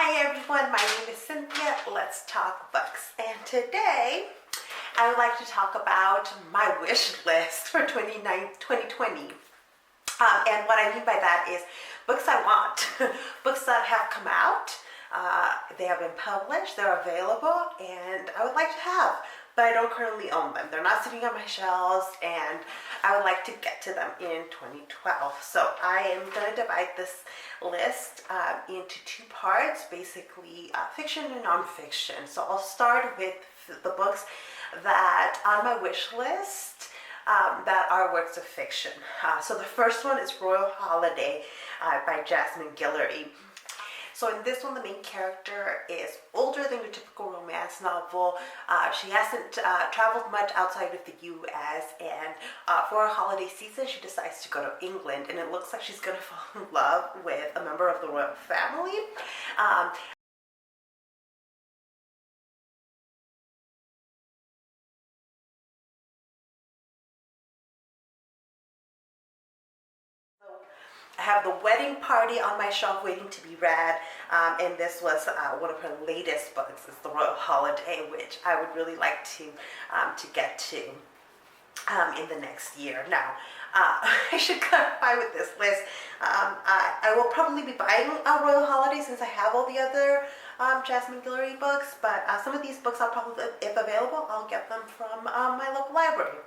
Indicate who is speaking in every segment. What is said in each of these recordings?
Speaker 1: Hi everyone, my name is Cynthia. Let's talk books. And today I would like to talk about my wish list for 2020. And what I mean by that is books I want, books that have come out, they have been published, they're available, and I would like to have, but I don't currently own them. They're not sitting on my shelves, and I would like to get to them in 2012. So I am going to divide this list into two parts, basically fiction and nonfiction. So I'll start with the books that on my wish list that are works of fiction. So the first one is Royal Holiday by Jasmine Guillory. So in this one, the main character is older than your typical romance novel. She hasn't traveled much outside of the U.S. and for a holiday season, she decides to go to England, and it looks like she's going to fall in love with a member of the royal family. I have The Wedding Party on my shelf waiting to be read, and this was one of her latest books. It's The Royal Holiday, which I would really like to get to in the next year. Now, I should clarify with this list, I will probably be buying Royal Holiday since I have all the other Jasmine Guillory books, but some of these books I'll probably, if available, I'll get them from my local library.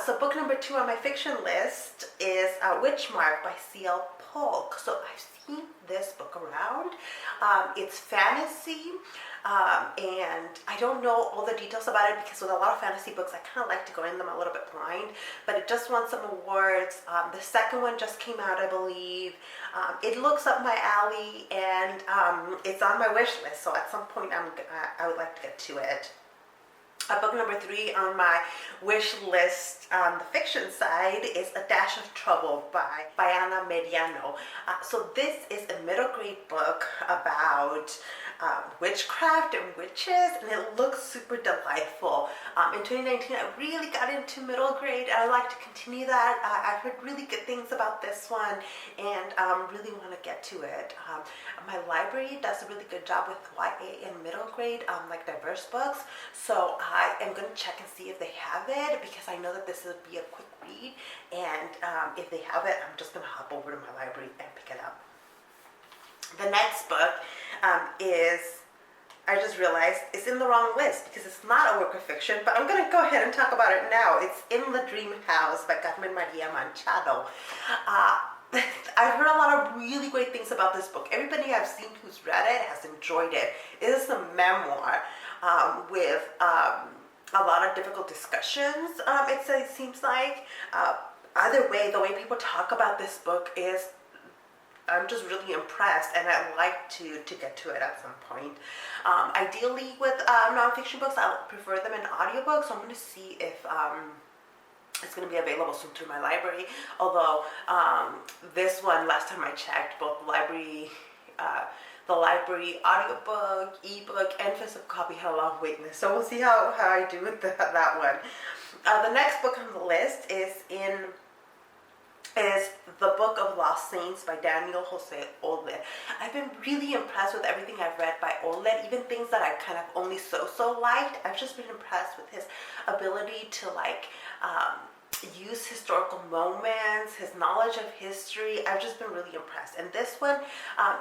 Speaker 1: So book number 2 on my fiction list is Witchmark by C.L Polk. So I've seen this book around. It's fantasy, and I don't know all the details about it because with a lot of fantasy books, I kind of like to go in them a little bit blind, but it just won some awards. The second one just came out, I believe. It looks up my alley, and it's on my wish list, so at some point I would like to get to it. Book number 3 on my wish list on the fiction side is A Dash of Trouble by Mariano. So this is a middle grade book about witchcraft and witches, and it looks super delightful. In 2019, I really got into middle grade, and I'd like to continue that. I've heard really good things about this one, and really want to get to it. My library does a really good job with YA and middle grade, like diverse books, so I am going to check and see if they have it, because I know that this would be a quick read, and if they have it, I'm just going to hop over to my library and pick it up. The next book I just realized it's in the wrong list because it's not a work of fiction, but I'm going to go ahead and talk about it now. It's In the Dreamy Palace by Carmen Manchado. I've heard a lot of really great things about this book. Everybody I've seen who's read it has enjoyed it. It is a memoir with a lot of difficult discussions, it seems like. Either way, the way people talk about this book is, I'm just really impressed, and I'd like to get to it at some point. Ideally with nonfiction books, I prefer them in audiobooks, so I'm going to see if it's going to be available soon through my library. Although this one, last time I checked, both the library audiobook, ebook, and physical copy had a long wait list. So we'll see how I do with that one. The next book on the list is The Book of Wasps by José. I've been really impressed with everything I've read by Olet, even things that I kind of only so liked. I've just been impressed with his ability to use historical moments, his knowledge of history. I've just been really impressed. And this one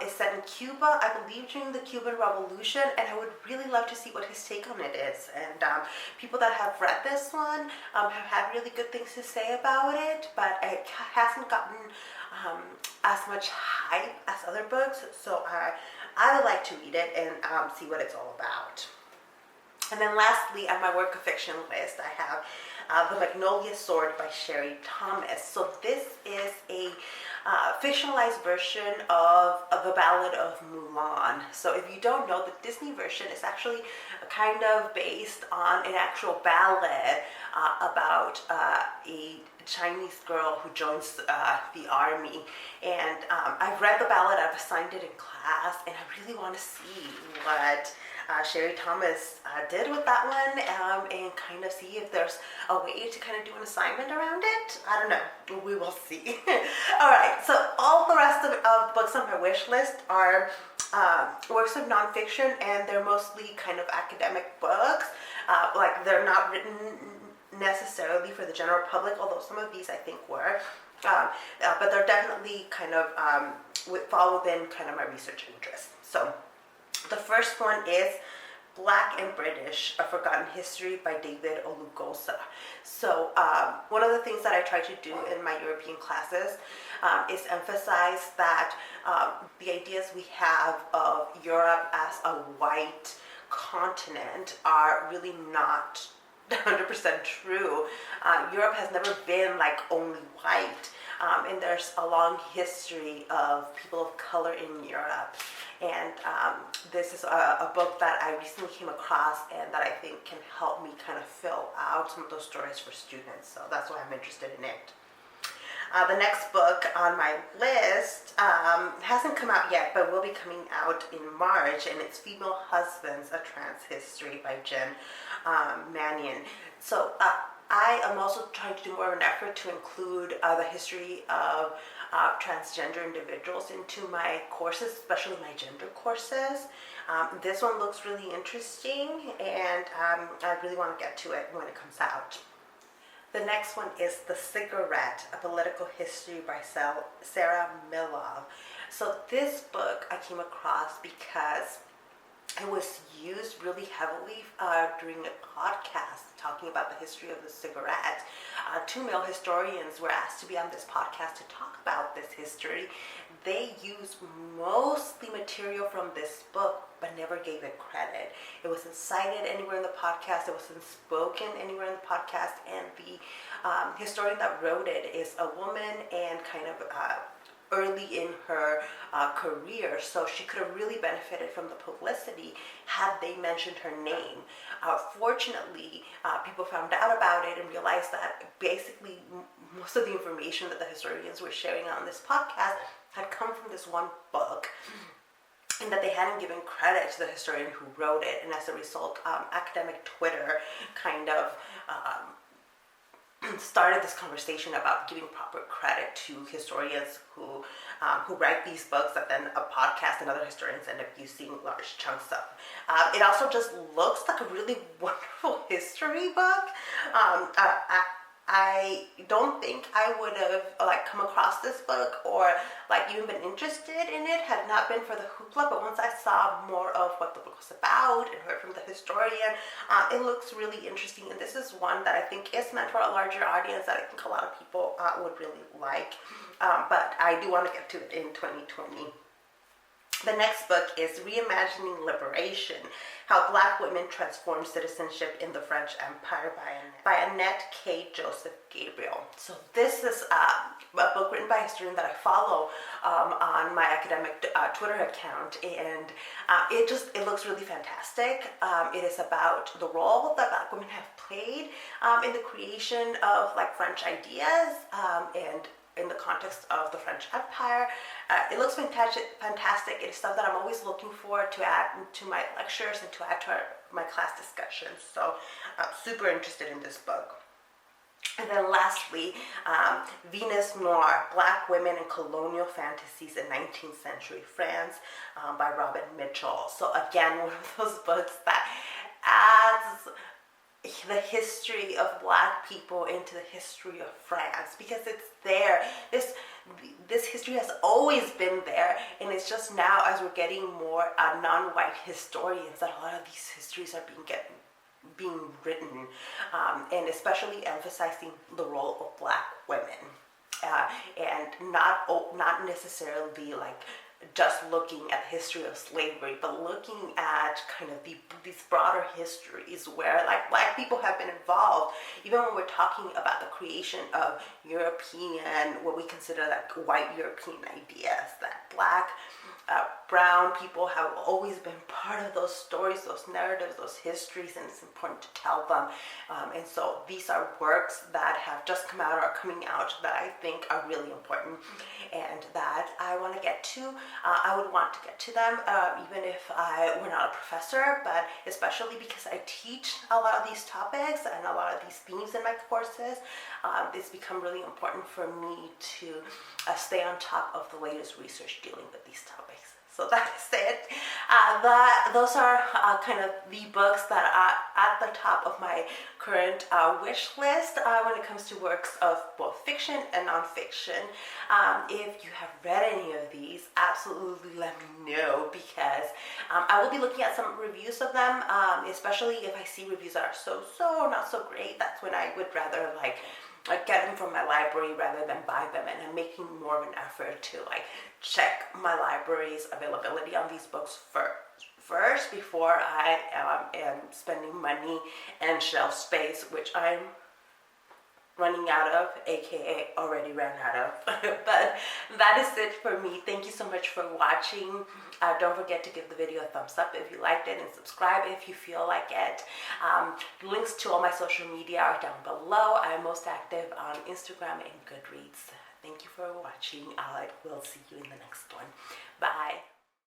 Speaker 1: is set in Cuba, I believe during the Cuban Revolution, and I would really love to see what his take on it is. And people that have read this one have had really good things to say about it, but it hasn't gotten as much hype as other books, so I would like to read it and see what it's all about. And then lastly, on my work of fiction list, I have The Magnolia Sword by Sherry Thomas. So this is a fictionalized version of The Ballad of Mulan. So if you don't know, the Disney version is actually kind of based on an actual ballad about a Chinese girl who joins the army. And I've read the ballad, I've assigned it in class. class, and I really want to see what Sherry Thomas did with that one, and kind of see if there's a way to kind of do an assignment around it. I don't know. We will see. All right. So all the rest of the books on my wish list are works of nonfiction, and they're mostly kind of academic books. Like they're not written necessarily for the general public, although some of these I think were. But they're definitely kind of fall within kind of my research interest. So the first one is Black and British, A Forgotten History by David Olugosa. So one of the things that I try to do in my European classes is emphasize that the ideas we have of Europe as a white continent are really not 100% true. Europe has never been like only white, and there's a long history of people of color in Europe. And this is a book that I recently came across and that I think can help me kind of fill out some of those stories for students. So that's why I'm interested in it. The next book on my list hasn't come out yet, but will be coming out in March, and it's Female Husbands, A Trans History by Jen Manion. So I am also trying to do more of an effort to include the history of transgender individuals into my courses, especially my gender courses. This one looks really interesting, and I really want to get to it when it comes out. The next one is The Cigarette, A Political History by Sarah Milor. So this book I came across because it was used really heavily during a podcast talking about the history of the cigarette. Two male historians were asked to be on this podcast to talk about this history. They used mostly material from this book, but never gave it credit. It wasn't cited anywhere in the podcast. It wasn't spoken anywhere in the podcast. And the historian that wrote it is a woman and kind of early in her career, so she could have really benefited from the publicity had they mentioned her name. Fortunately, people found out about it and realized that basically most of the information that the historians were sharing on this podcast had come from this one book, and that they hadn't given credit to the historian who wrote it. And as a result, academic Twitter kind of started this conversation about giving proper credit to historians who write these books that then a podcast and other historians end up using large chunks of. It also just looks like a really wonderful history book. I don't think I would have come across this book or even been interested in it had it not been for the hoopla. But once I saw more of what the book was about and heard from the historian, it looks really interesting. And this is one that I think is meant for a larger audience that I think a lot of people would really like. But I do want to get to it in 2020. The next book is Reimagining Liberation, How Black Women Transformed Citizenship in the French Empire by Annette K. Joseph-Gabriel. So this is a book written by a historian that I follow on my academic Twitter account, and it looks really fantastic. It is about the role that Black women have played in the creation of French ideas and in the context of the French Empire. It looks fantastic. It's stuff that I'm always looking for to add to my lectures and to add to my class discussions. So I'm super interested in this book. And then lastly, Vénus, Noir, Black Women in Colonial Fantasies in 19th Century France by Robin Mitchell. So again, one of those books that adds the history of Black people into the history of France, because it's there. This history has always been there, and it's just now as we're getting more non-white historians that a lot of these histories are being written, and especially emphasizing the role of Black women, and not necessarily just looking at the history of slavery, but looking at kind of these broader histories where Black people have been involved, even when we're talking about the creation of European, what we consider white European ideas, that Black brown people have always been part of those stories, those narratives, those histories, and it's important to tell them. And so these are works that have just come out or are coming out that I think are really important and that I want to get to. I would want to get to them even if I were not a professor, but especially because I teach a lot of these topics and a lot of these themes in my courses. It's become really important for me to stay on top of the latest research dealing with these topics. So that is it. Those are kind of the books that are at the top of my current wish list when it comes to works of both fiction and nonfiction. If you have read any of these, absolutely let me know, because I will be looking at some reviews of them, especially if I see reviews that are so not so great. That's when I would rather like get them from my library rather than buy them, and I'm making more of an effort to like check my library's availability on these books first before I am spending money and shelf space, which I'm running out of, aka already ran out of. But that is it for me. Thank you so much for watching. Don't forget to give the video a thumbs up if you liked it, and subscribe if you feel like it. Links to all my social media are down below. I'm most active on Instagram and Goodreads. Thank you for watching. I will see you in the next one. Bye.